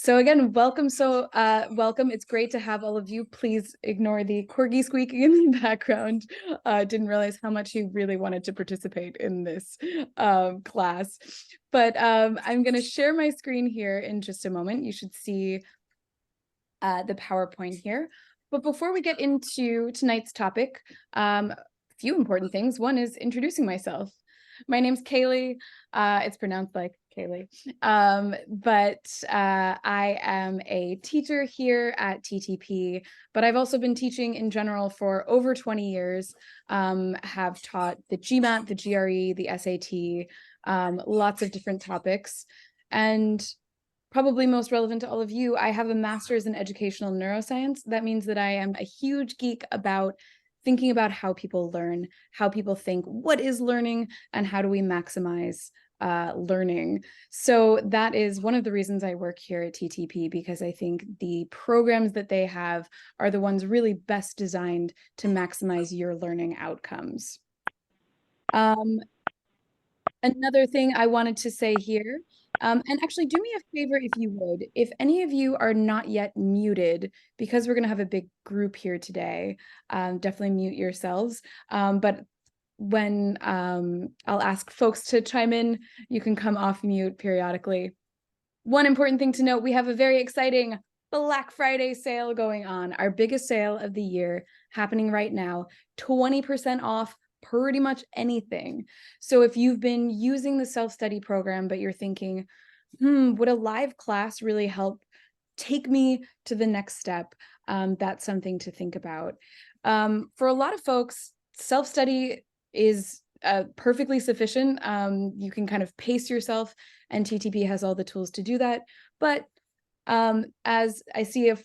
So again, welcome. Welcome. It's great to have all of you. Please ignore the corgi squeaking in the background. Didn't realize how much you really wanted to participate in this class. But I'm going to share my screen here in just a moment. You should see the PowerPoint here. But before we get into tonight's topic, a few important things. One is introducing myself. My name's Kaylee. It's pronounced like Kaylee. But I am a teacher here at TTP, but I've also been teaching in general for over 20 years, have taught the GMAT, the GRE, the SAT, lots of different topics. And probably most relevant to all of you, I have a master's in educational neuroscience. That means that I am a huge geek about thinking about how people learn, how people think, what is learning, and how do we maximize learning. So that is one of the reasons I work here at TTP, because I think the programs that they have are the ones really best designed to maximize your learning outcomes. Another thing I wanted to say here, and actually do me a favor if you would, if any of you are not yet muted, because we're going to have a big group here today, definitely mute yourselves. But when I'll ask folks to chime in, you can come off mute periodically. One important thing to note, we have a very exciting Black Friday sale going on, our biggest sale of the year happening right now, 20% off pretty much anything. So if you've been using the self-study program, but you're thinking, would a live class really help take me to the next step? That's something to think about. For a lot of folks, self-study is perfectly sufficient. You can kind of pace yourself, and TTP has all the tools to do that. But as I see a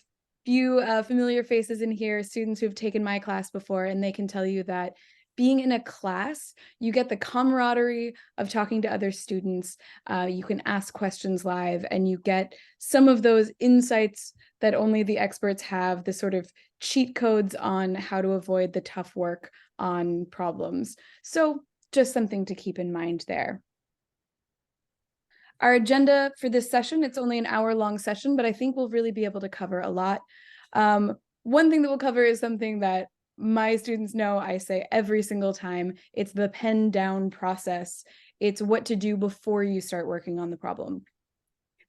few familiar faces in here, students who've taken my class before, and they can tell you that being in a class, you get the camaraderie of talking to other students. You can ask questions live, and you get some of those insights that only the experts have, the sort of cheat codes on how to avoid the tough work on problems. So just something to keep in mind there. Our agenda for this session, it's only an hour-long session, but I think we'll really be able to cover a lot. One thing that we'll cover is something that my students know I say every single time. It's the pen down process. It's what to do before you start working on the problem.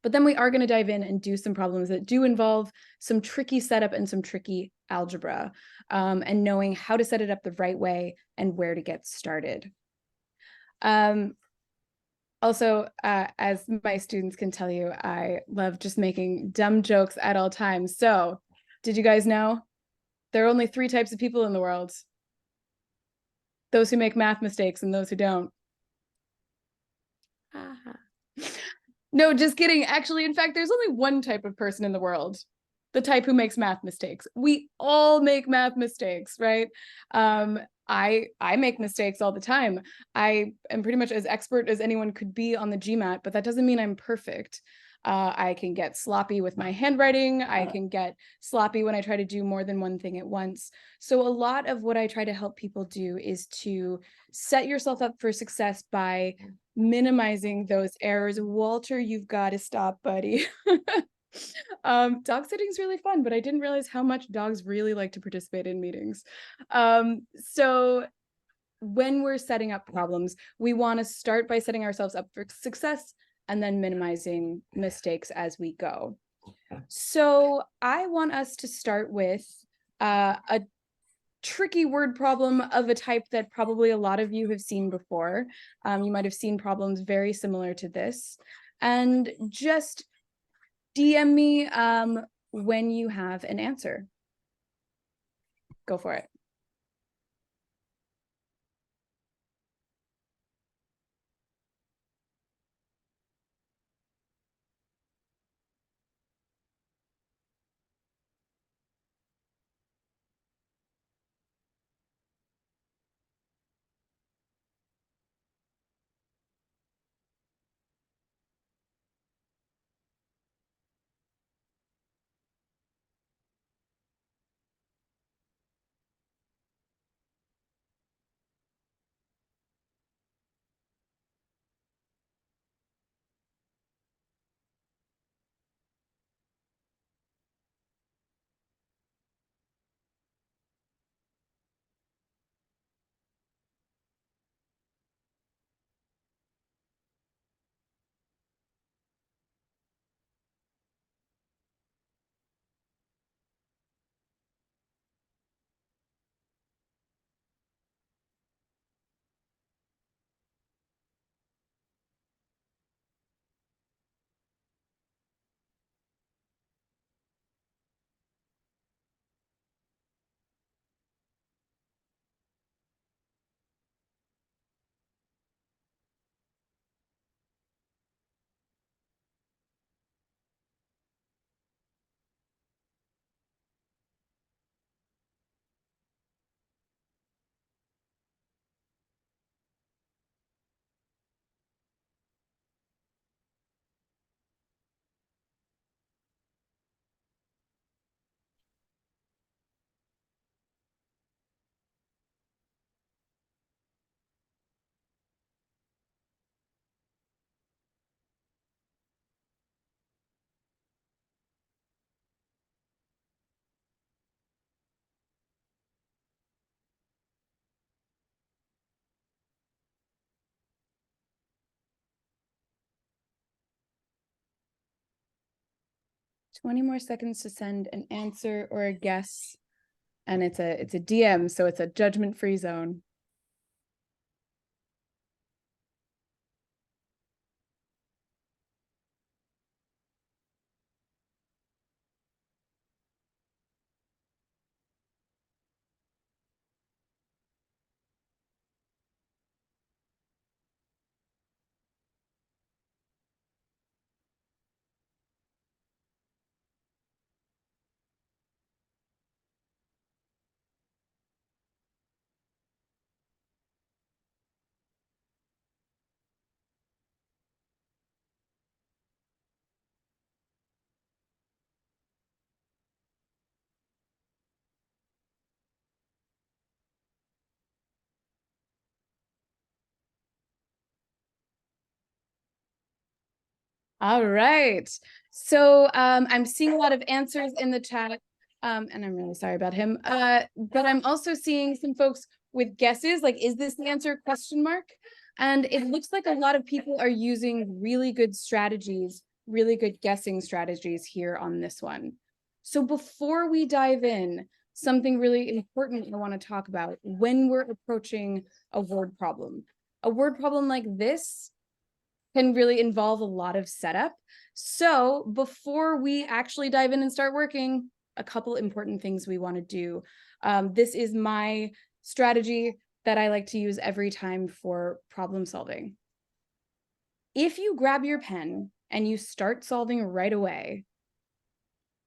But then we are going to dive in and do some problems that do involve some tricky setup and some tricky algebra, and knowing how to set it up the right way and where to get started. Also, as my students can tell you, I love just making dumb jokes at all times. So, did you guys know? There are only 3 types of people in the world: those who make math mistakes and those who don't. No, just kidding. Actually, in fact, there's only one type of person in the world: the type who makes math mistakes. We all make math mistakes, right? I make mistakes all the time. I am pretty much as expert as anyone could be on the GMAT, but that doesn't mean I'm perfect. I can get sloppy with my handwriting. I can get sloppy when I try to do more than one thing at once. So a lot of what I try to help people do is to set yourself up for success by minimizing those errors. Walter, you've got to stop, buddy. Dog sitting is really fun, but I didn't realize how much dogs really like to participate in meetings. So when we're setting up problems, we want to start by setting ourselves up for success and then minimizing mistakes as we go. So I want us to start with a tricky word problem of a type that probably a lot of you have seen before. You might have seen problems very similar to this. And just DM me when you have an answer. Go for it. 20 more seconds to send an answer or a guess. And it's a DM, so it's a judgment-free zone. All right. So I'm seeing a lot of answers in the chat, and I'm really sorry about him. But I'm also seeing some folks with guesses, like, is this the answer, question mark? And it looks like a lot of people are using really good strategies, really good guessing strategies here on this one. So before we dive in, something really important I want to talk about when we're approaching a word problem. A word problem like this can really involve a lot of setup. So before we actually dive in and start working, a couple important things we want to do. This is my strategy that I like to use every time for problem solving. If you grab your pen and you start solving right away,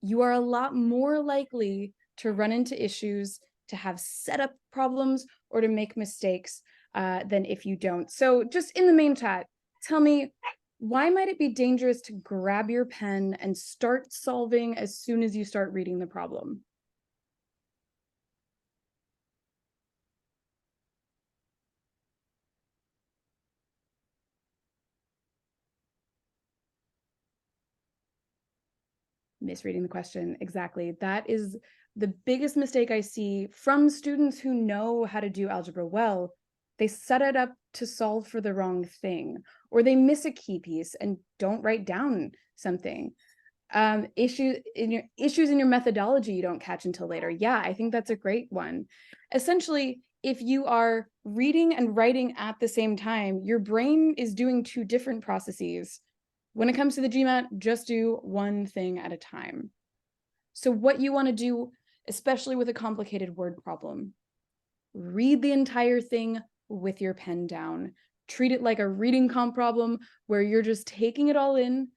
you are a lot more likely to run into issues, to have setup problems, or to make mistakes than if you don't. So just in the main chat, tell me, why might it be dangerous to grab your pen and start solving as soon as you start reading the problem? Misreading the question, exactly. That is the biggest mistake I see from students who know how to do algebra well. They set it up to solve for the wrong thing, or they miss a key piece and don't write down something. Issues in your methodology you don't catch until later. Yeah, I think that's a great one. Essentially, if you are reading and writing at the same time, your brain is doing two different processes. When it comes to the GMAT, just do one thing at a time. So what you want to do, especially with a complicated word problem, read the entire thing with your pen down. Treat it like a reading comp problem where you're just taking it all in,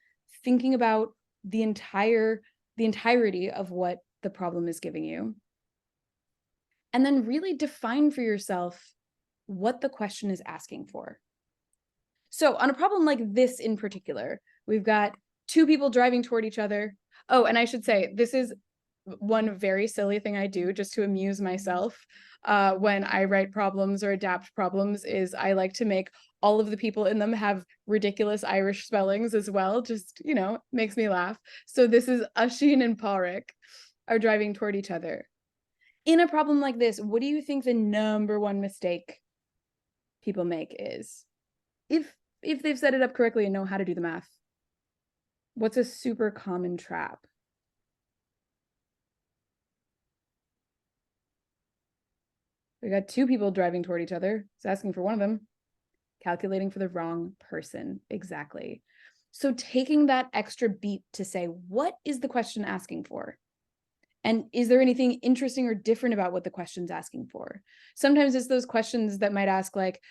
thinking about the entirety of what the problem is giving you. And then really define for yourself what the question is asking for. So on a problem like this in particular, we've got two people driving toward each other. Oh, and I should say, this is one very silly thing I do just to amuse myself when I write problems or adapt problems is I like to make all of the people in them have ridiculous Irish spellings as well. Just, makes me laugh. So this is Ashin and Parik are driving toward each other. In a problem like this, what do you think the number one mistake people make is? If they've set it up correctly and know how to do the math, what's a super common trap? We got two people driving toward each other. It's asking for one of them. Calculating for the wrong person. Exactly. So taking that extra beat to say, what is the question asking for? And is there anything interesting or different about what the question's asking for? Sometimes it's those questions that might ask like,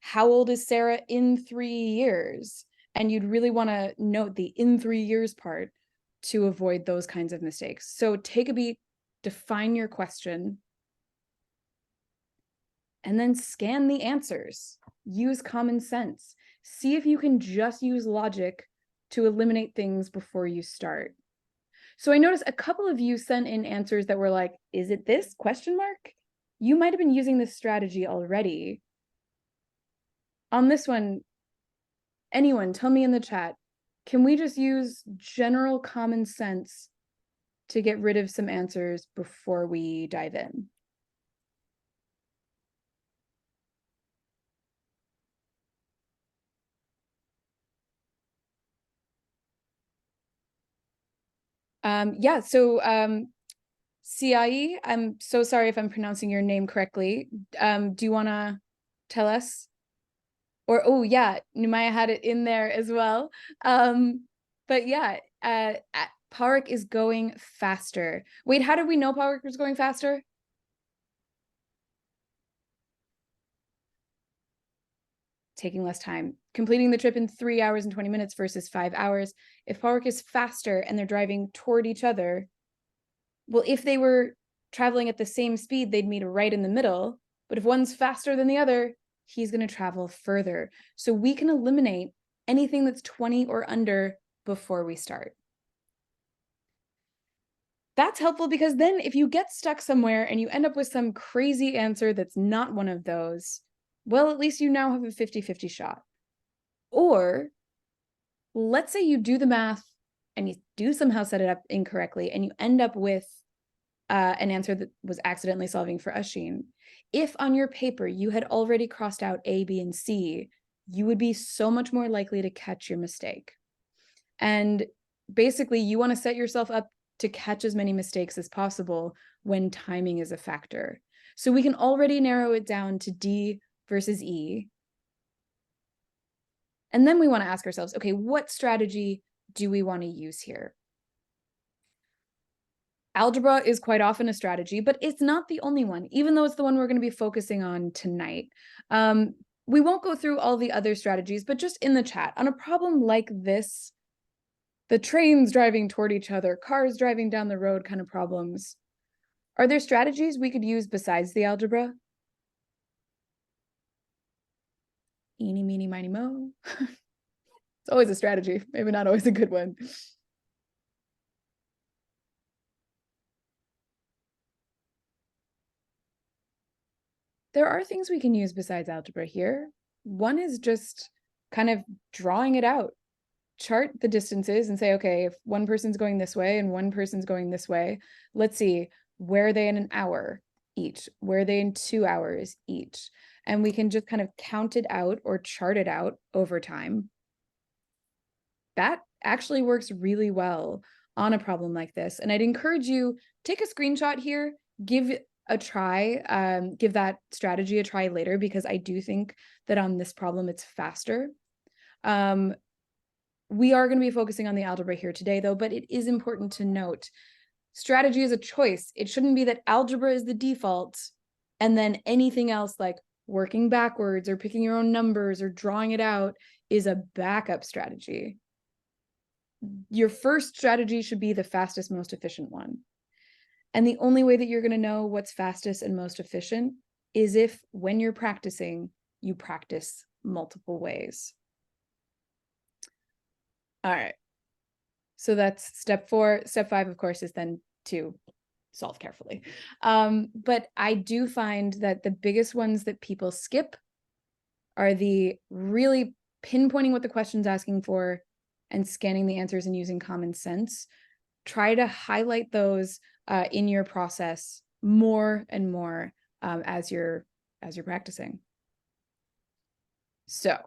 how old is Sarah in 3 years? And you'd really want to note the in 3 years part to avoid those kinds of mistakes. So take a beat, define your question, and then scan the answers. Use common sense. See if you can just use logic to eliminate things before you start. So I noticed a couple of you sent in answers that were like, is it this question mark? You might have been using this strategy already. On this one, anyone, tell me in the chat, can we just use general common sense to get rid of some answers before we dive in? Yeah, so Ceilidh, I'm so sorry if I'm pronouncing your name correctly. Do you want to tell us? Or, oh yeah, Numaya had it in there as well. But yeah, Pádraic is going faster. Wait, how did we know Pádraic was going faster? Taking less time, completing the trip in 3 hours and 20 minutes versus 5 hours. If Pádraic is faster and they're driving toward each other, well, if they were traveling at the same speed, they'd meet right in the middle. But if one's faster than the other, he's going to travel further. So we can eliminate anything that's 20 or under before we start. That's helpful because then if you get stuck somewhere and you end up with some crazy answer that's not one of those, well, at least you now have a 50-50 shot. Or let's say you do the math and you do somehow set it up incorrectly and you end up with an answer that was accidentally solving for Asheen. If on your paper you had already crossed out A, B, and C, you would be so much more likely to catch your mistake. And basically, you want to set yourself up to catch as many mistakes as possible when timing is a factor. So we can already narrow it down to D versus E. And then we want to ask ourselves, okay, what strategy do we want to use here? Algebra is quite often a strategy, but it's not the only one, even though it's the one we're going to be focusing on tonight. We won't go through all the other strategies, but just in the chat, on a problem like this, the trains driving toward each other, cars driving down the road kind of problems, are there strategies we could use besides the algebra? Eeny, meeny, miny, mo. It's always a strategy, maybe not always a good one. There are things we can use besides algebra here. One is just kind of drawing it out. Chart the distances and say, okay, if one person's going this way and one person's going this way, let's see, where are they in an hour each? Where are they in 2 hours each? And we can just kind of count it out or chart it out over time. That actually works really well on a problem like this. And I'd encourage you, take a screenshot here, give a try, give that strategy a try later, because I do think that on this problem, it's faster. We are going to be focusing on the algebra here today, though, but it is important to note strategy is a choice. It shouldn't be that algebra is the default and then anything else like working backwards or picking your own numbers or drawing it out is a backup strategy. Your first strategy should be the fastest, most efficient one. And the only way that you're going to know what's fastest and most efficient is if, when you're practicing, you practice multiple ways. All right. So that's step 4. Step 5, of course, is then to solve carefully. But I do find that the biggest ones that people skip are the really pinpointing what the question's asking for and scanning the answers and using common sense. Try to highlight those in your process more and more as you're practicing. So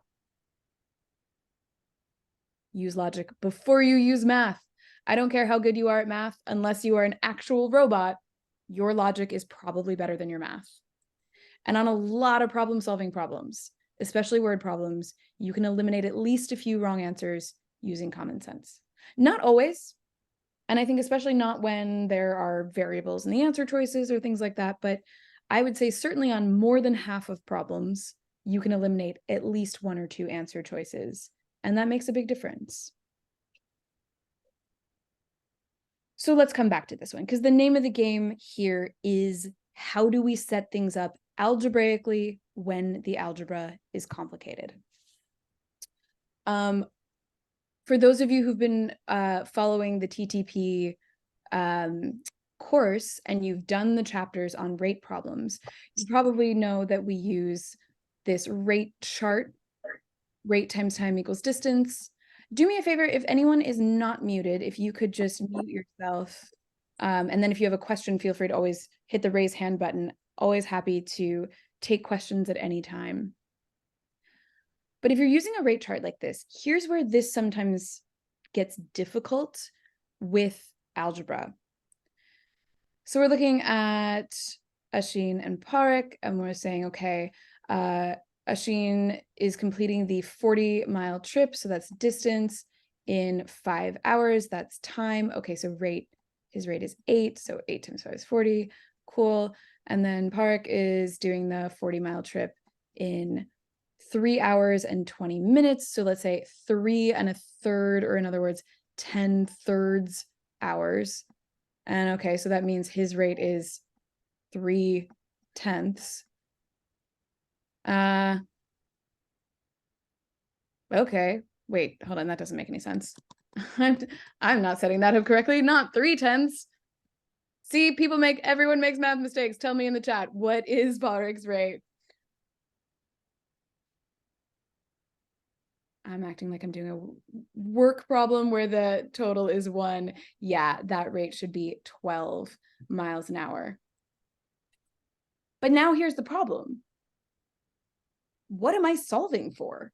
use logic before you use math. I don't care how good you are at math, unless you are an actual robot, your logic is probably better than your math. And on a lot of problem-solving problems, especially word problems, you can eliminate at least a few wrong answers using common sense. Not always, and I think especially not when there are variables in the answer choices or things like that, but I would say certainly on more than half of problems, you can eliminate at least 1 or 2 answer choices, and that makes a big difference. So let's come back to this one, because the name of the game here is how do we set things up algebraically when the algebra is complicated? For those of you who've been following the TTP course and you've done the chapters on rate problems, you probably know that we use this rate chart, rate times time equals distance. Do me a favor, if anyone is not muted, if you could just mute yourself. And then if you have a question, feel free to always hit the raise hand button. Always happy to take questions at any time. But if you're using a rate chart like this, here's where this sometimes gets difficult with algebra. So we're looking at Asheen and Parik, and we're saying, okay, Asheen is completing the 40-mile trip, so that's distance, in 5 hours, that's time. Okay, so his rate is 8, so 8 times 5 is 40, cool. And then Parik is doing the 40-mile trip in 3 hours and 20 minutes, so let's say 3 1/3, or in other words, 10 thirds hours. And okay, so that means his rate is 3/10. Okay, wait, hold on, that doesn't make any sense. I'm not setting that up correctly, not 3/10. See, everyone makes math mistakes. Tell me in the chat, what is Parik's rate? I'm acting like I'm doing a work problem where the total is 1. Yeah, that rate should be 12 miles an hour. But now here's the problem. What am I solving for?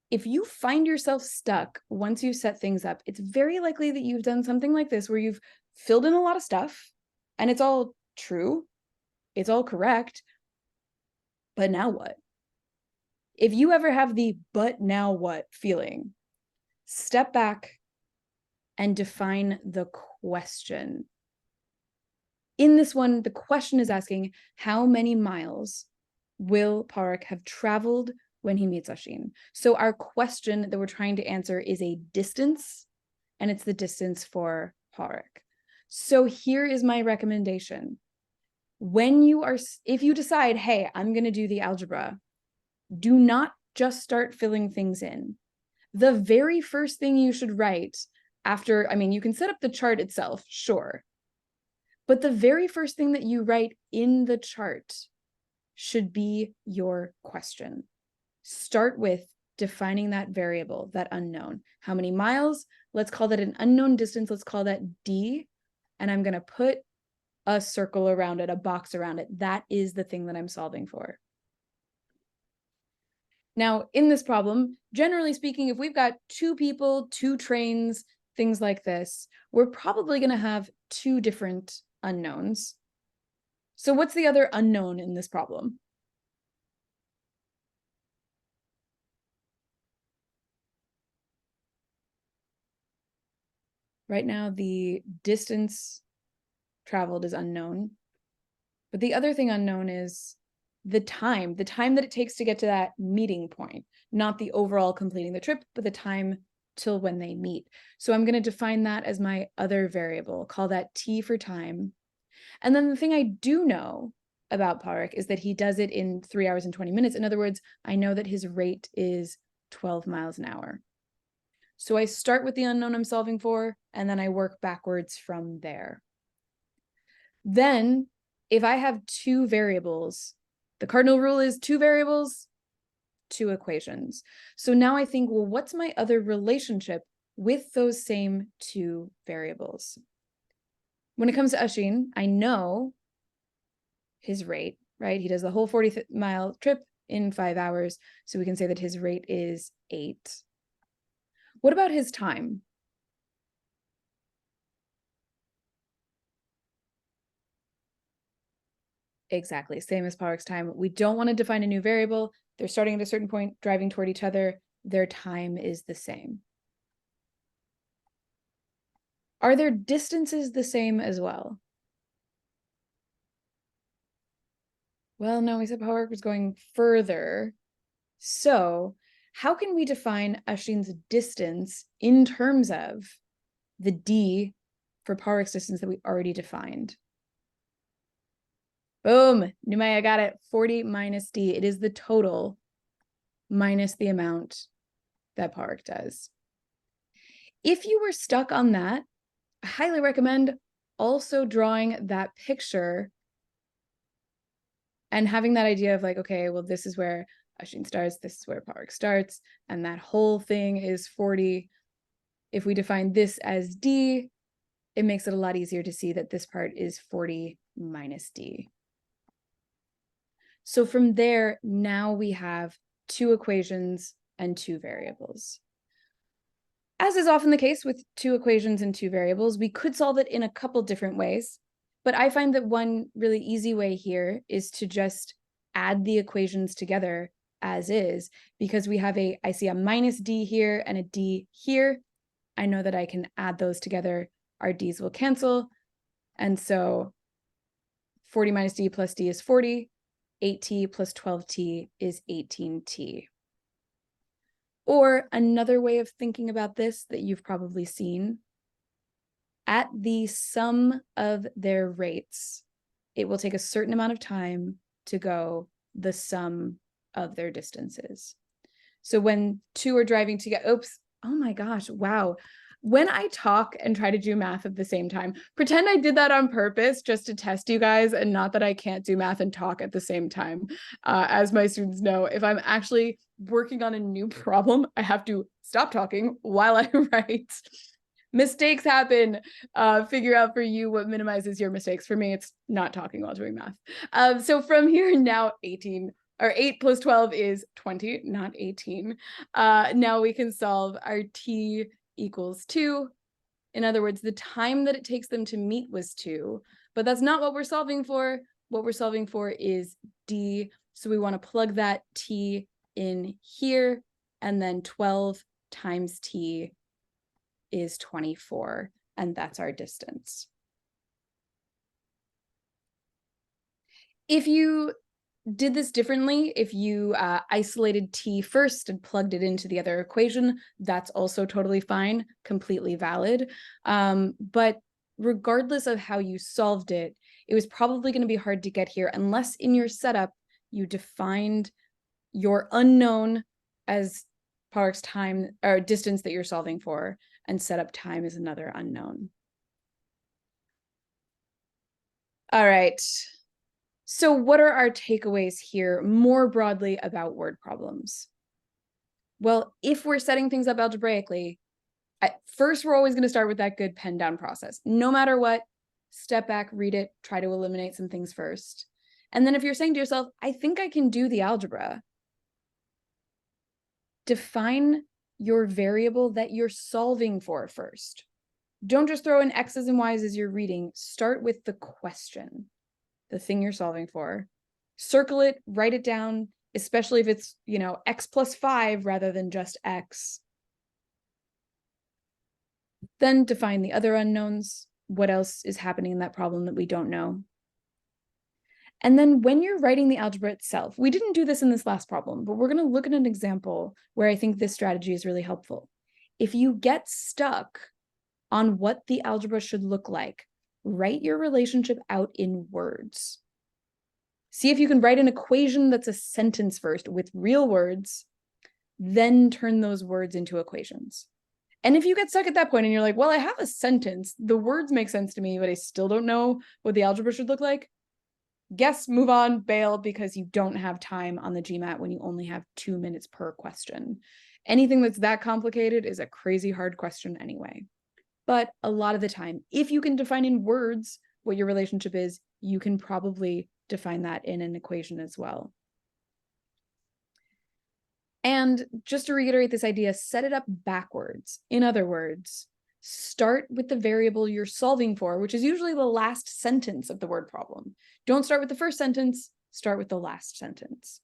If you find yourself stuck once you set things up, it's very likely that you've done something like this where you've filled in a lot of stuff and it's all true, it's all correct, but now what? If you ever have the "but now what" feeling, step back and define the question. In this one, the question is asking, how many miles will Parik have traveled when he meets Asheen? So our question that we're trying to answer is a distance, and it's the distance for Parik. So here is my recommendation. If you decide, hey, I'm going to do the algebra, do not just start filling things in. The very first thing you should write after, you can set up the chart itself, sure. But the very first thing that you write in the chart should be your question. Start with defining that variable, that unknown. How many miles? Let's call that an unknown distance. Let's call that D. And I'm going to put a circle around it, a box around it. That is the thing that I'm solving for. Now, in this problem, generally speaking, if we've got 2 people, 2 trains, things like this, we're probably going to have 2 different unknowns. So what's the other unknown in this problem? Right now, the distance traveled is unknown. But the other thing unknown is the time that it takes to get to that meeting point, not the overall completing the trip, but the time till when they meet. So I'm going to define that as my other variable, call that T for time. And then the thing I do know about Parik is that he does it in 3 hours and 20 minutes. In other words, I know that his rate is 12 miles an hour. So I start with the unknown I'm solving for, and then I work backwards from there. Then, if I have 2 variables, the cardinal rule is 2 variables, 2 equations. So now I think, well, what's my other relationship with those same 2 variables? When it comes to Asheen, I know his rate, right? He does the whole 40-mile trip in 5 hours, so we can say that his rate is 8. What about his time? Exactly, same as Parik's time. We don't want to define a new variable. They're starting at a certain point, driving toward each other. Their time is the same. Are their distances the same as well? Well, no, we said Parik was going further. So how can we define Asheen's distance in terms of the D for Parik's distance that we already defined? Boom, Numaya got it. 40 minus D. It is the total minus the amount that Parik does. If you were stuck on that, I highly recommend also drawing that picture and having that idea of like, okay, well, this is where Asheen starts, this is where Parik starts, and that whole thing is 40. If we define this as D, it makes it a lot easier to see that this part is 40 minus D. So from there, now we have 2 equations and 2 variables. As is often the case with two equations and two variables, we could solve it in a couple different ways, but I find that one really easy way here is to just add the equations together as is, because we have I see a minus d here and a d here. I know that I can add those together. Our d's will cancel, and so 40 minus d plus d is 40. 8t plus 12t is 18t. Or another way of thinking about this that you've probably seen, at the sum of their rates, it will take a certain amount of time to go the sum of their distances. So when two are driving together, oops, oh my gosh, wow. When I talk and try to do math at the same time, pretend I did that on purpose just to test you guys, and not that I can't do math and talk at the same time. As my students know, if I'm actually working on a new problem, I have to stop talking while I write. Mistakes happen. Figure out for you what minimizes your mistakes. For me, it's not talking while doing math. So from here now, 18 or 8 plus 12 is 20, not 18. Now we can solve our t equals 2. In other words, the time that it takes them to meet was 2, but that's not what we're solving for. What we're solving for is d, so we want to plug that t in here, and then 12 times t is 24, and that's our distance. If you did this differently, if you isolated t first and plugged it into the other equation, that's also totally fine, completely valid. But regardless of how you solved it, it was probably going to be hard to get here unless in your setup you defined your unknown as Park's time or distance that you're solving for, and set up time as another unknown. All right. So what are our takeaways here more broadly about word problems? Well, if we're setting things up algebraically, first, we're always going to start with that good pen down process. No matter what, step back, read it, try to eliminate some things first. And then if you're saying to yourself, I think I can do the algebra, define your variable that you're solving for first. Don't just throw in x's and y's as you're reading. Start with the question, the thing you're solving for. Circle it, write it down, especially if it's, x plus 5 rather than just x. Then define the other unknowns. What else is happening in that problem that we don't know? And then when you're writing the algebra itself, we didn't do this in this last problem, but we're going to look at an example where I think this strategy is really helpful. If you get stuck on what the algebra should look like, write your relationship out in words. See if you can write an equation that's a sentence first with real words, then turn those words into equations. And if you get stuck at that point and you're like, well, I have a sentence, the words make sense to me, but I still don't know what the algebra should look like, guess, move on, bail, because you don't have time on the GMAT when you only have 2 minutes per question. Anything that's that complicated is a crazy hard question anyway. But a lot of the time, if you can define in words what your relationship is, you can probably define that in an equation as well. And just to reiterate this idea, set it up backwards. In other words, start with the variable you're solving for, which is usually the last sentence of the word problem. Don't start with the first sentence, start with the last sentence.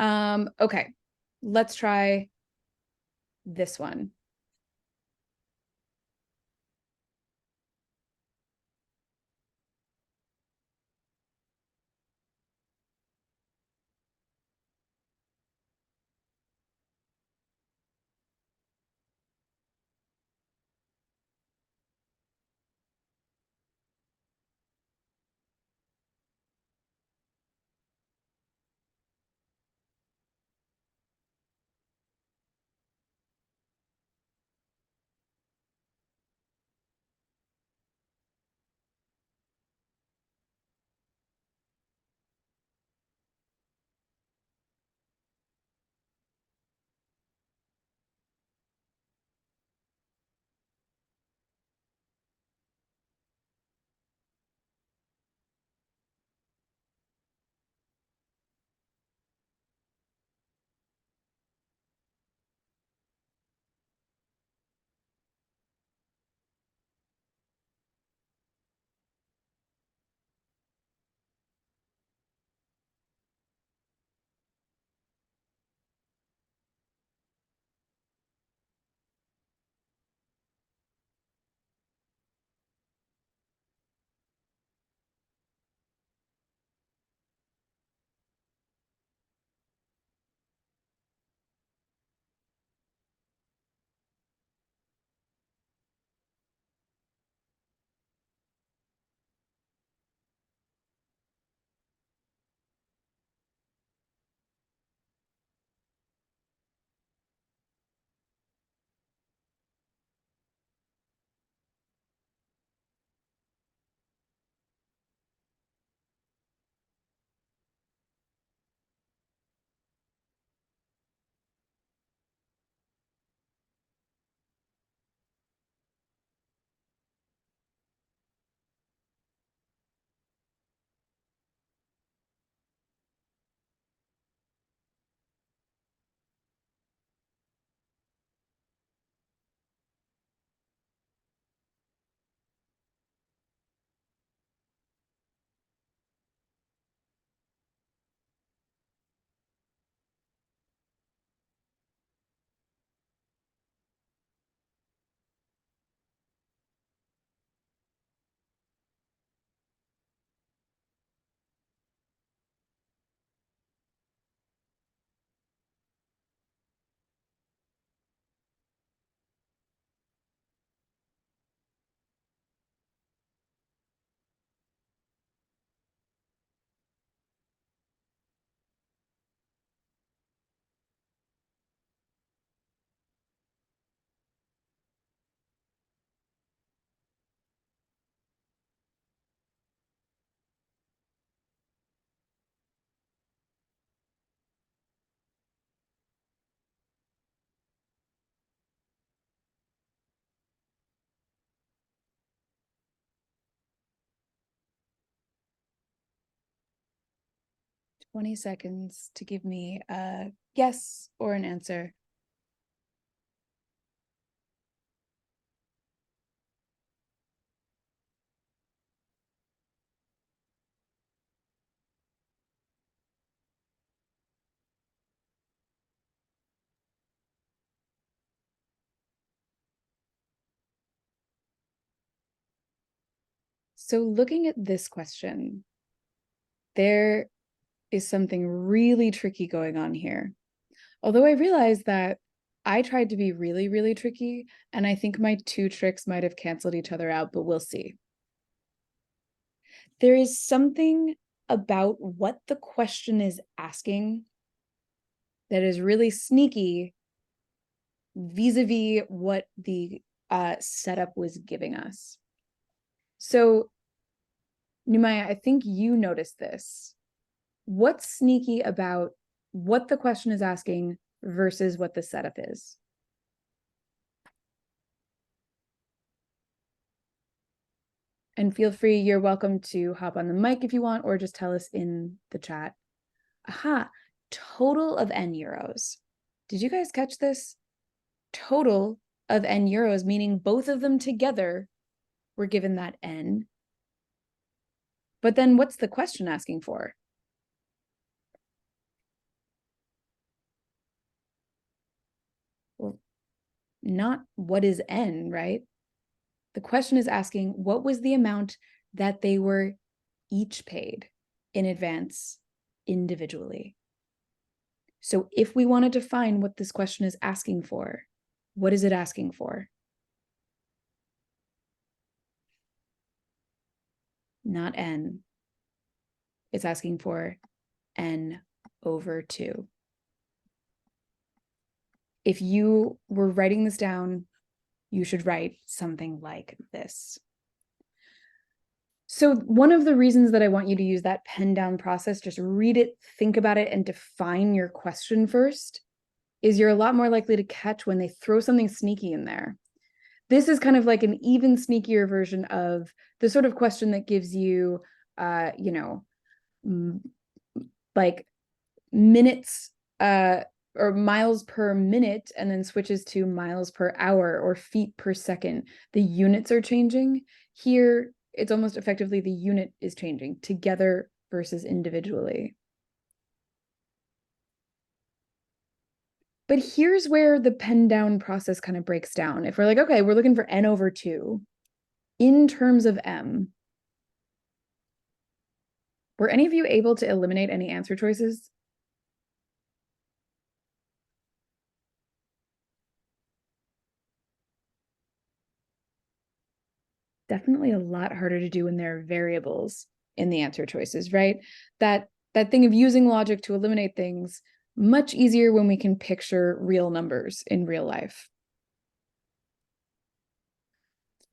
Okay, let's try this one. 20 seconds to give me a yes or an answer. So looking at this question, there is something really tricky going on here. Although I realize that I tried to be really, really tricky, and I think my two tricks might have canceled each other out, but we'll see. There is something about what the question is asking that is really sneaky vis-a-vis what the setup was giving us. So, Numaya, I think you noticed this. What's sneaky about what the question is asking versus what the setup is? And feel free, you're welcome to hop on the mic if you want, or just tell us in the chat. Aha, total of n euros. Did you guys catch this? Total of n euros, meaning both of them together were given that n. But then what's the question asking for? Well, not what is n, right? The question is asking what was the amount that they were each paid in advance individually. So if we want to define what this question is asking for, what is it asking for? Not n. It's asking for n over 2. If you were writing this down, you should write something like this. So one of the reasons that I want you to use that pen down process, just read it, think about it, and define your question first, is you're a lot more likely to catch when they throw something sneaky in there. This is kind of like an even sneakier version of the sort of question that gives you, like minutes or miles per minute and then switches to miles per hour or feet per second. The units are changing. Here, it's almost effectively the unit is changing together versus individually. But here's where the pen down process kind of breaks down. If we're like, okay, we're looking for n over 2 in terms of m, were any of you able to eliminate any answer choices? Definitely a lot harder to do when there are variables in the answer choices, right? That thing of using logic to eliminate things, much easier when we can picture real numbers in real life.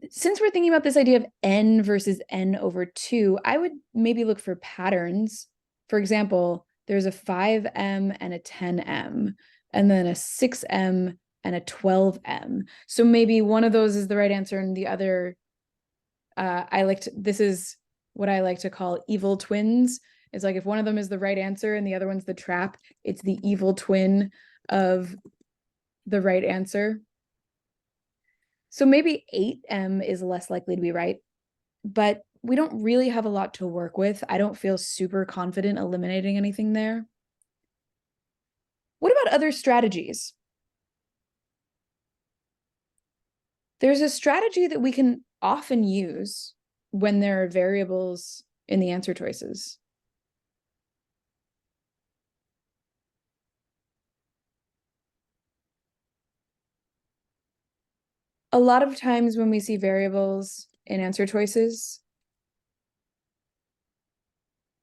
Since we're thinking about this idea of n versus n over 2, I would maybe look for patterns. For example, there's a 5m and a 10m, and then a 6m and a 12m. So maybe one of those is the right answer and the other, this is what I like to call evil twins. It's like if one of them is the right answer and the other one's the trap, it's the evil twin of the right answer. So maybe 8m is less likely to be right, but we don't really have a lot to work with. I don't feel super confident eliminating anything there. What about other strategies? There's a strategy that we can often use when there are variables in the answer choices. A lot of times when we see variables in answer choices,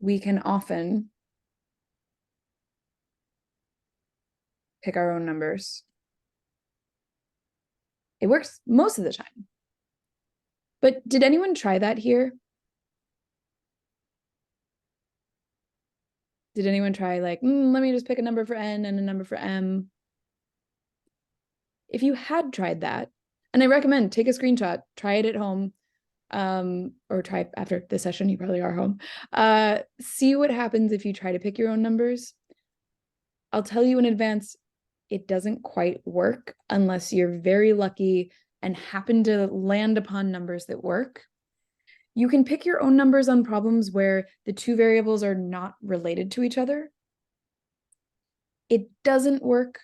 we can often pick our own numbers. It works most of the time. But did anyone try that here? Did anyone try like, let me just pick a number for n and a number for m? If you had tried that, and I recommend take a screenshot, try it at home, or try after this session, you probably are home. See what happens if you try to pick your own numbers. I'll tell you in advance, it doesn't quite work unless you're very lucky and happen to land upon numbers that work. You can pick your own numbers on problems where the two variables are not related to each other. It doesn't work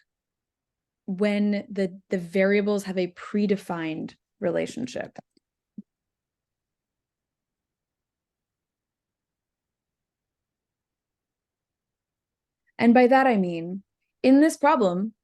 when the variables have a predefined relationship. And by that, I mean, in this problem,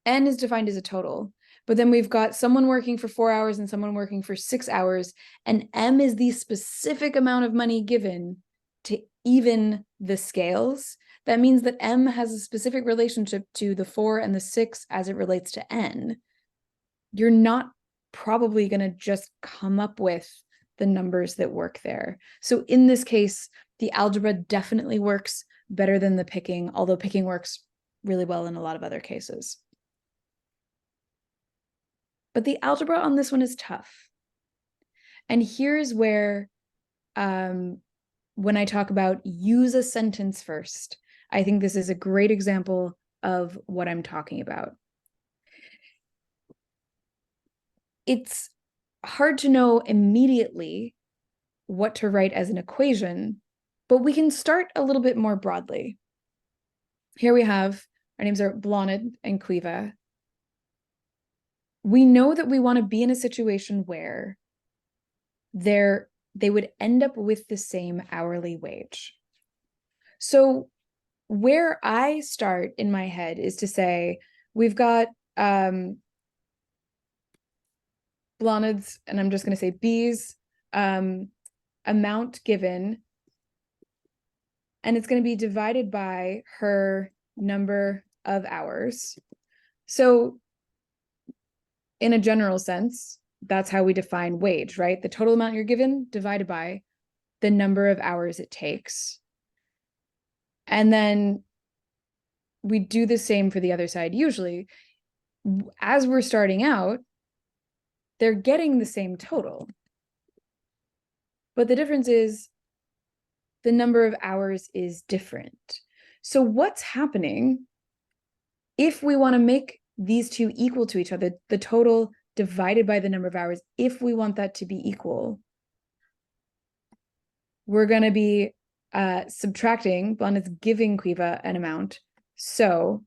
n is defined as a total, but then we've got someone working for 4 hours and someone working for 6 hours, and m is the specific amount of money given to even the scales. That means that m has a specific relationship to the 4 and the 6 as it relates to n. You're not probably going to just come up with the numbers that work there. So in this case, the algebra definitely works better than the picking, although picking works really well in a lot of other cases. But the algebra on this one is tough. And here's where, when I talk about use a sentence first, I think this is a great example of what I'm talking about. It's hard to know immediately what to write as an equation, but we can start a little bit more broadly. Here we have, our names are Blonid and Quiva. We know that we want to be in a situation where they would end up with the same hourly wage. So where I start in my head is to say, we've got Blonid's, and I'm just going to say B's amount given, and it's going to be divided by her number of hours. So in a general sense, that's how we define wage, right? The total amount you're given divided by the number of hours it takes. And then we do the same for the other side. Usually, as we're starting out, they're getting the same total. But the difference is the number of hours is different. So what's happening if we want to make these two equal to each other, the total divided by the number of hours, if we want that to be equal, we're going to be subtracting. Blonde is giving Quiva an amount. So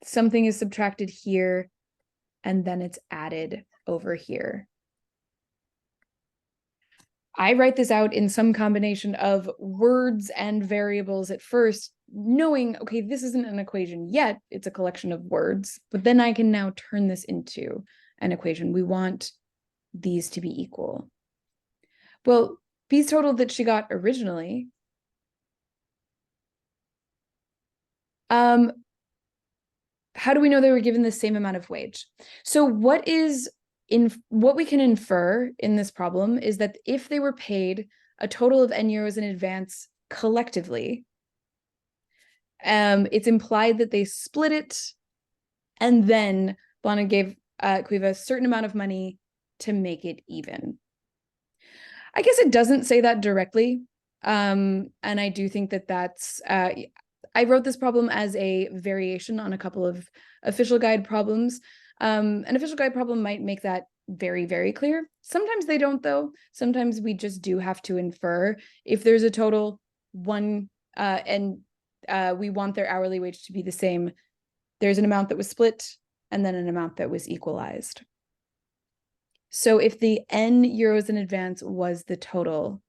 something is subtracted here, and then it's added over here. I write this out in some combination of words and variables at first, knowing, okay, this isn't an equation yet, it's a collection of words, but then I can now turn this into an equation. We want these to be equal. Well, B's total that she got originally, how do we know they were given the same amount of wage? So what we can infer in this problem is that if they were paid a total of n euros in advance collectively, it's implied that they split it, and then Blonde gave Quiva a certain amount of money to make it even. I guess it doesn't say that directly, and I do think that that's... I wrote this problem as a variation on a couple of official guide problems. An official guide problem might make that very, very clear. Sometimes they don't, though. Sometimes we just do have to infer if there's a total and we want their hourly wage to be the same. There's an amount that was split and then an amount that was equalized. So if the n euros in advance was the total,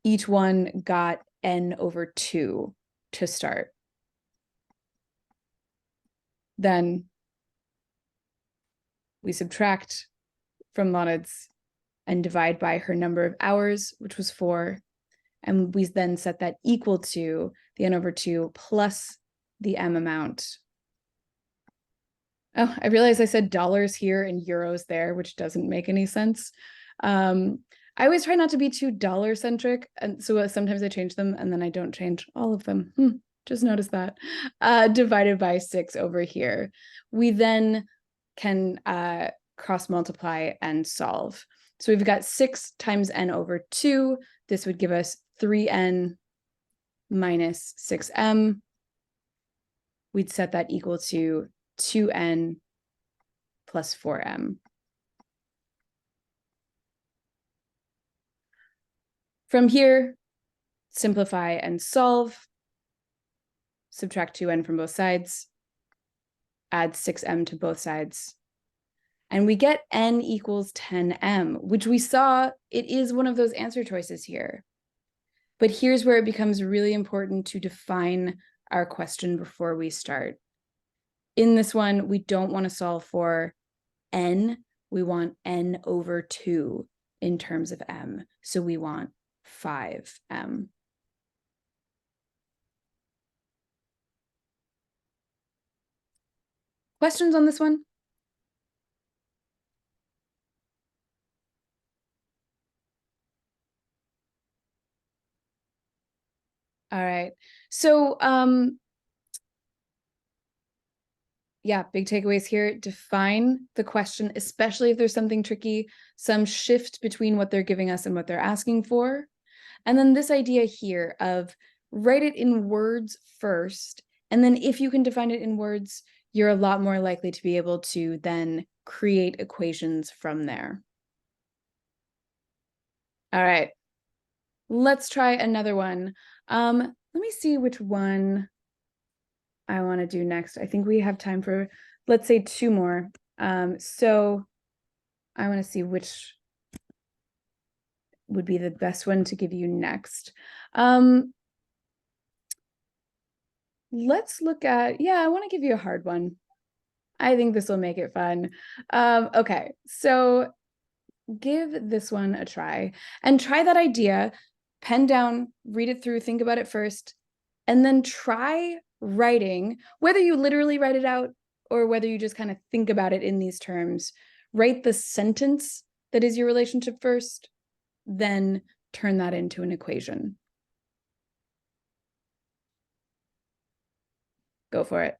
each one got n over 2 to start. Then we subtract from Blonid's and divide by her number of hours, which was 4. And we then set that equal to the n over 2 plus the m amount. Oh, I realized I said dollars here and euros there, which doesn't make any sense. I always try not to be too dollar centric, and so sometimes I change them and then I don't change all of them. Just notice that. Divided by 6 over here. We then can cross multiply and solve. So we've got 6 times n over 2. This would give us 3n minus 6m. We'd set that equal to 2n plus 4m. From here, simplify and solve. Subtract 2n from both sides. Add 6m to both sides. And we get n equals 10m, which we saw it is one of those answer choices here. But here's where it becomes really important to define our question before we start. In this one, we don't want to solve for n. We want n over 2 in terms of m. So we want 5m. Questions on this one? All right. So yeah, big takeaways here. Define the question, especially if there's something tricky, some shift between what they're giving us and what they're asking for. And then this idea here of write it in words first, and then if you can define it in words, you're a lot more likely to be able to then create equations from there. All right, let's try another one. Let me see which one I want to do next. I think we have time for, let's say, 2 more. So I want to see which would be the best one to give you next. Let's look at, yeah, I want to give you a hard one. I think this will make it fun. Okay, so give this one a try and try that idea, pen down, read it through, think about it first, and then try writing, whether you literally write it out or whether you just kind of think about it in these terms. Write the sentence that is your relationship first, then turn that into an equation. Go for it.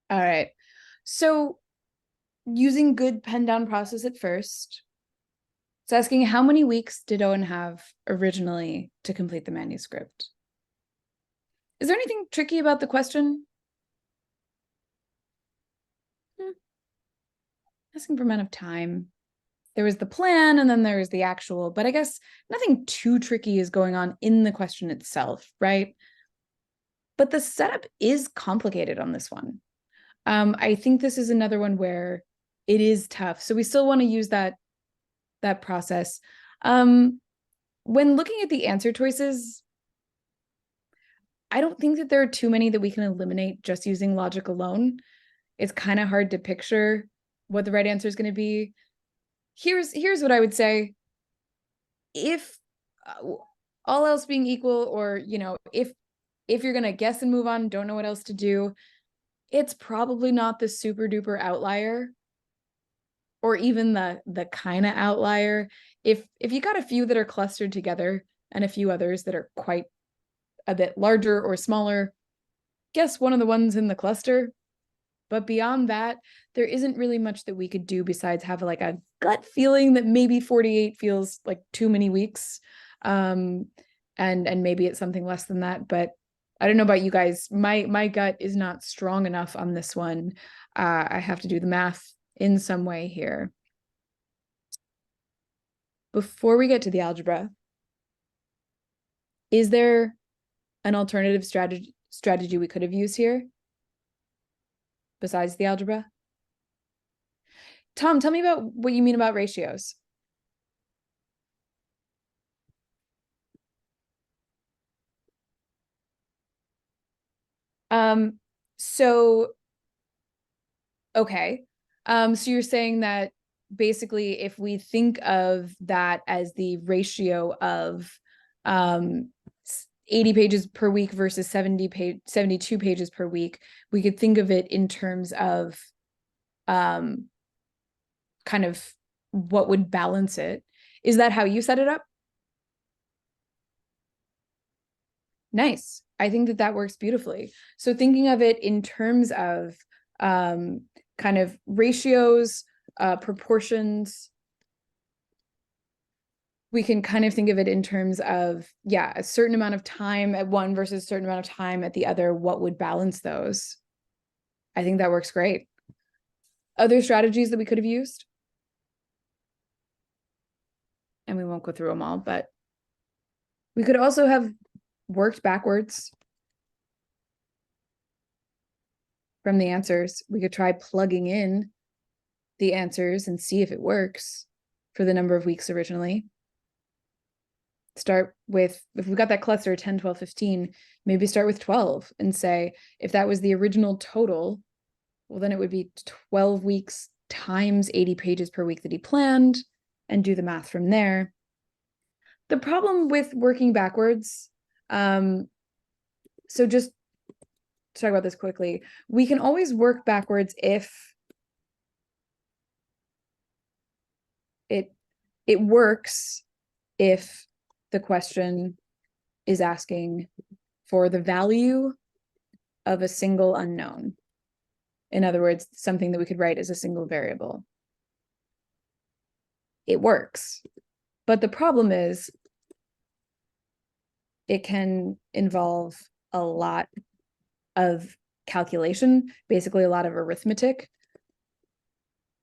All right. So using good pen down process at first, it's asking how many weeks did Owen have originally to complete the manuscript? Is there anything tricky about the question? Asking for amount of time. There was the plan and then there was the actual, but I guess nothing too tricky is going on in the question itself, right? But the setup is complicated on this one. I think this is another one where it is tough. So we still want to use that process. When looking at the answer choices, I don't think that there are too many that we can eliminate just using logic alone. It's kind of hard to picture what the right answer is going to be. Here's what I would say. If all else being equal, or if you're going to guess and move on, don't know what else to do, it's probably not the super duper outlier, or even the kind of outlier. If you got a few that are clustered together and a few others that are quite a bit larger or smaller, guess one of the ones in the cluster. But beyond that, there isn't really much that we could do besides have like a gut feeling that maybe 48 feels like too many weeks. And maybe it's something less than that. But I don't know about you guys. My gut is not strong enough on this one. I have to do the math in some way here. Before we get to the algebra, is there an alternative strategy we could have used here besides the algebra? Tom, tell me about what you mean about ratios. So okay. So you're saying that basically if we think of that as the ratio of 80 pages per week versus 72 pages per week, we could think of it in terms of kind of what would balance it. Is that how you set it up? Nice. I think that works beautifully. So thinking of it in terms of kind of ratios, proportions, we can kind of think of it in terms of, yeah, a certain amount of time at one versus a certain amount of time at the other. What would balance those? I think that works great. Other strategies that we could have used? And we won't go through them all, but we could also have worked backwards from the answers. We could try plugging in the answers and see if it works for the number of weeks originally. Start with, if we've got that cluster 10, 12, 15, maybe start with 12 and say, if that was the original total, well, then it would be 12 weeks times 80 pages per week that he planned, and do the math from there. The problem with working backwards, so just to talk about this quickly, we can always work backwards if it works if the question is asking for the value of a single unknown. In other words, something that we could write as a single variable. It works. But the problem is it can involve a lot of calculation, basically a lot of arithmetic.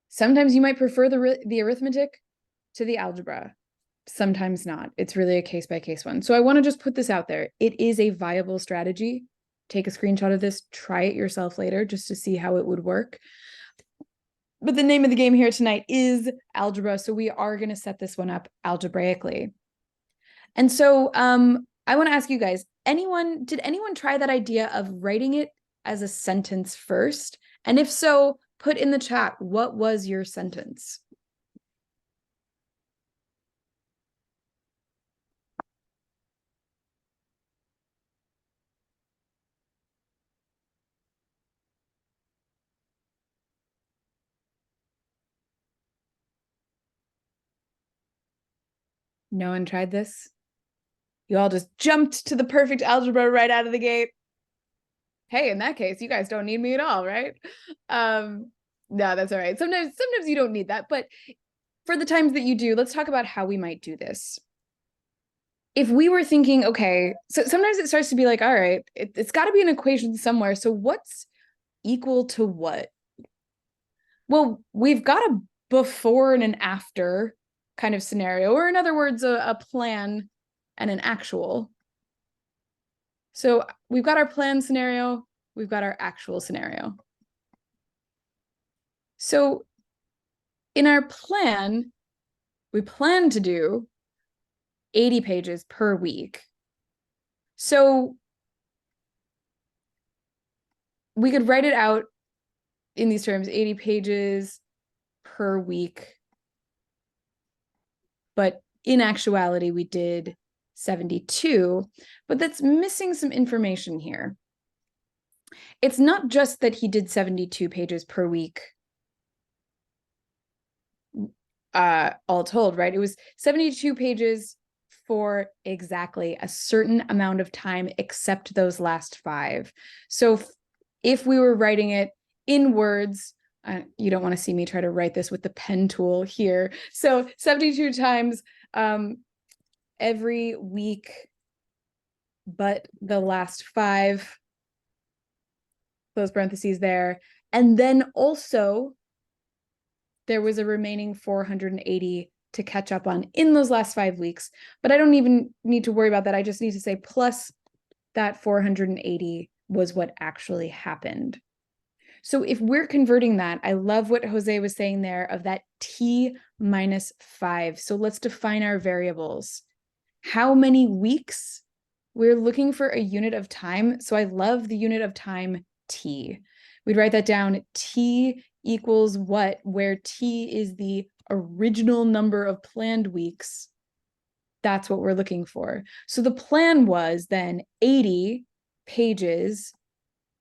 Sometimes you might prefer the arithmetic to the algebra. Sometimes not. It's really a case-by-case one. So I want to just put this out there. It is a viable strategy. Take a screenshot of this, try it yourself later just to see how it would work. But the name of the game here tonight is algebra, so we are going to set this one up algebraically. And so I want to ask you guys, did anyone try that idea of writing it as a sentence first? And if so, put in the chat, what was your sentence? No one tried this? You all just jumped to the perfect algebra right out of the gate. hey, in that case, you guys don't need me at all, right? No, that's all right. Sometimes you don't need that, but for the times that you do, let's talk about how we might do this. If we were thinking, okay, so sometimes it starts to be like, all right, it's got to be an equation somewhere. So what's equal to what? Well, we've got a before and an after kind of scenario, or in other words, a plan and an actual. So we've got our plan scenario, we've got our actual scenario. So in our plan, we plan to do 80 pages per week. So we could write it out in these terms, 80 pages per week. But in actuality, we did 72, but that's missing some information here. It's not just that he did 72 pages per week, all told, right? It was 72 pages for exactly a certain amount of time, except those last 5. So if we were writing it in words, you don't want to see me try to write this with the pen tool here. So 72 times every week, but the last 5, those parentheses there. And then also there was a remaining 480 to catch up on in those last 5 weeks. But I don't even need to worry about that. I just need to say plus that 480 was what actually happened. So if we're converting that, I love what Jose was saying there of that t minus 5. So let's define our variables. How many weeks? We're looking for a unit of time. So I love the unit of time t. We'd write that down. T equals what? Where t is the original number of planned weeks. That's what we're looking for. So the plan was then 80 pages.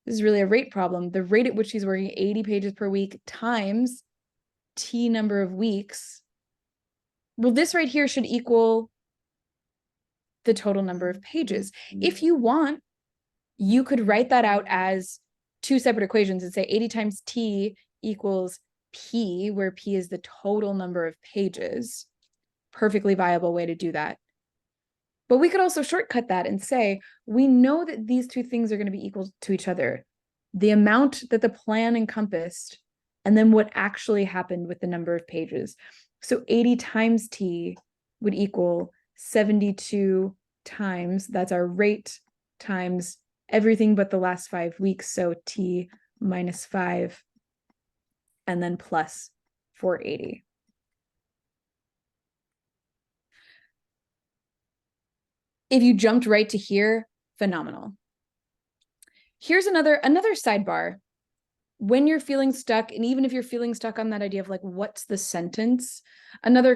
This is really a rate problem. The rate at which he's working 80 pages per week times t number of weeks. Well, this right here should equal the total number of pages. If you want, you could write that out as 2 separate equations and say 80 times t equals p, where p is the total number of pages. Perfectly viable way to do that. But we could also shortcut that and say, we know that these 2 things are going to be equal to each other. The amount that the plan encompassed, and then what actually happened with the number of pages. So 80 times t would equal 72 times, that's our rate, times everything but the last 5 weeks. So t minus 5, and then plus 480. If you jumped right to here, phenomenal. Here's another sidebar. When you're feeling stuck, and even if you're feeling stuck on that idea of like, what's the sentence? Another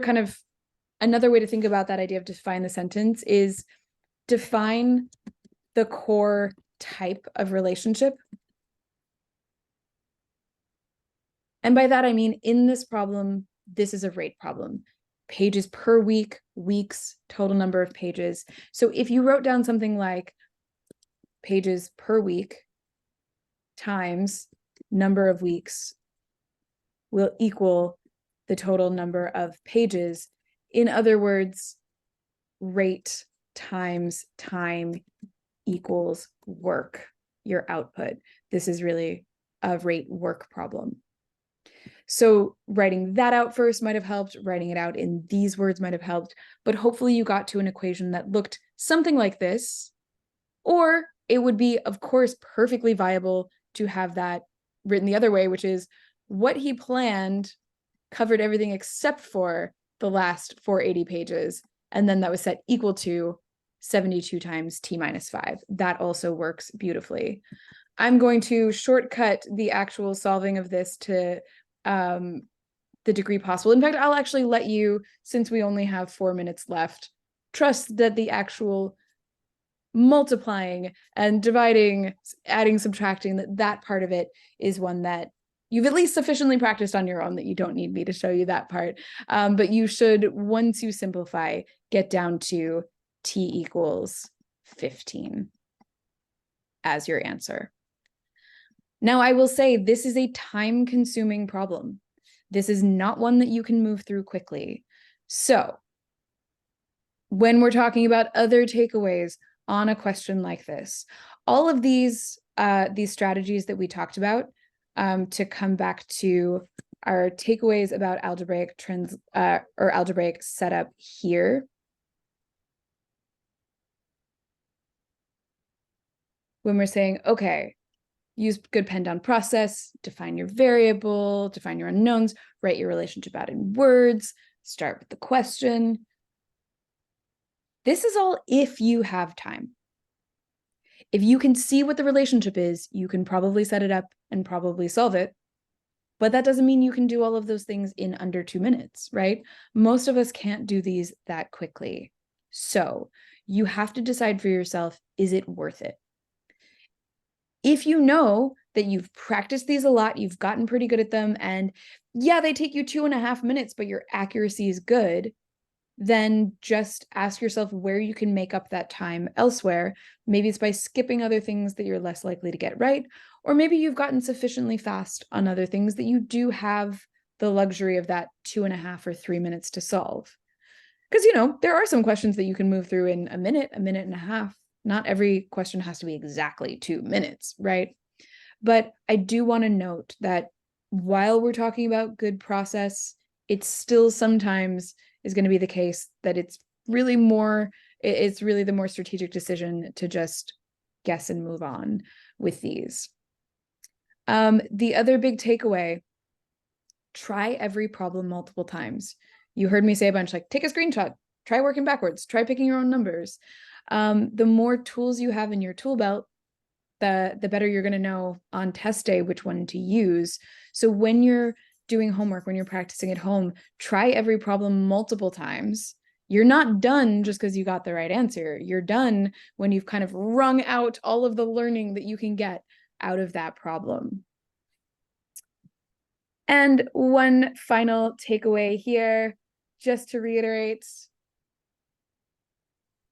way to think about that idea of define the sentence is define the core type of relationship. And by that, I mean, in this problem, this is a rate problem. Pages per week, weeks, total number of pages. So if you wrote down something like pages per week times number of weeks will equal the total number of pages. In other words, rate times time equals work, your output. This is really a rate work problem. So writing that out first might have helped, writing it out in these words might have helped, but hopefully you got to an equation that looked something like this, or it would be, of course, perfectly viable to have that written the other way, which is what he planned covered everything except for the last 480 pages, and then that was set equal to 72 times t minus 5. That also works beautifully. I'm going to shortcut the actual solving of this to the degree possible. In fact, I'll actually let you, since we only have 4 minutes left, trust that the actual multiplying and dividing, adding, subtracting, that part of it is one that you've at least sufficiently practiced on your own that you don't need me to show you that part. But you should, once you simplify, get down to t equals 15 as your answer. Now, I will say this is a time-consuming problem. This is not one that you can move through quickly. So when we're talking about other takeaways on a question like this, all of these strategies that we talked about, to come back to our takeaways about algebraic or algebraic setup here. When we're saying, okay, use good pen down process, define your variable, define your unknowns, write your relationship out in words, start with the question. This is all if you have time. If you can see what the relationship is, you can probably set it up and probably solve it. But that doesn't mean you can do all of those things in under 2 minutes, right? Most of us can't do these that quickly. So you have to decide for yourself, is it worth it? If you know that you've practiced these a lot, you've gotten pretty good at them, and yeah, they take you 2.5 minutes, but your accuracy is good, then just ask yourself where you can make up that time elsewhere. Maybe it's by skipping other things that you're less likely to get right, or maybe you've gotten sufficiently fast on other things that you do have the luxury of that 2.5 or 3 minutes to solve. Because, there are some questions that you can move through in a minute and a half. Not every question has to be exactly 2 minutes, right? But I do want to note that while we're talking about good process, it still sometimes is going to be the case that it's really the more strategic decision to just guess and move on with these. The other big takeaway, try every problem multiple times. You heard me say a bunch, like take a screenshot, try working backwards, try picking your own numbers. The more tools you have in your tool belt, the better you're going to know on test day which one to use. So when you're doing homework, when you're practicing at home, try every problem multiple times. You're not done just because you got the right answer. You're done when you've kind of wrung out all of the learning that you can get out of that problem. And one final takeaway here, just to reiterate,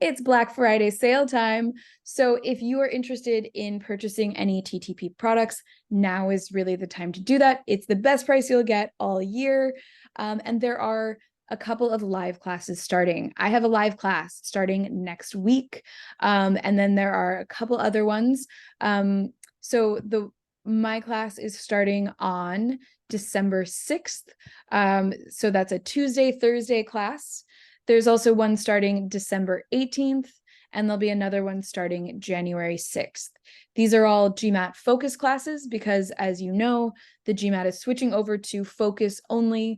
it's Black Friday sale time. So if you are interested in purchasing any TTP products, now is really the time to do that. It's the best price you'll get all year. And there are a couple of live classes starting. I have a live class starting next week. And then there are a couple other ones. My class is starting on December 6th. So that's a Tuesday, Thursday class. There's also one starting December 18th, and there'll be another one starting January 6th. These are all GMAT focus classes because, as you know, the GMAT is switching over to focus only.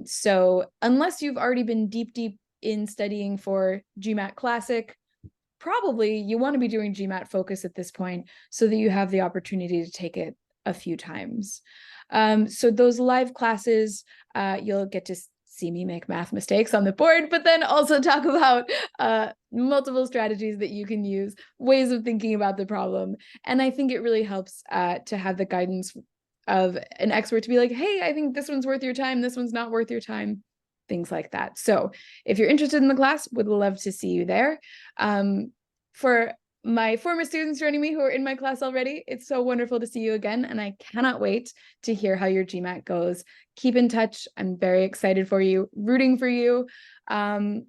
So unless you've already been deep in studying for GMAT Classic, probably you want to be doing GMAT focus at this point so that you have the opportunity to take it a few times. So those live classes, you'll get to see me make math mistakes on the board, but then also talk about multiple strategies that you can use, ways of thinking about the problem. And I think it really helps to have the guidance of an expert to be like, hey, I think this one's worth your time, this one's not worth your time, things like that. So if you're interested in the class, would love to see you there. For my former students joining me who are in my class already, it's so wonderful to see you again, and I cannot wait to hear how your GMAT goes. Keep in touch. I'm very excited for you, rooting for you. And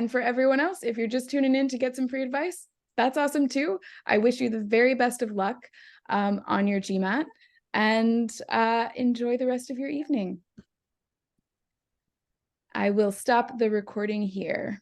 for everyone else, if you're just tuning in to get some free advice, that's awesome too. I wish you the very best of luck on your GMAT, and enjoy the rest of your evening. I will stop the recording here.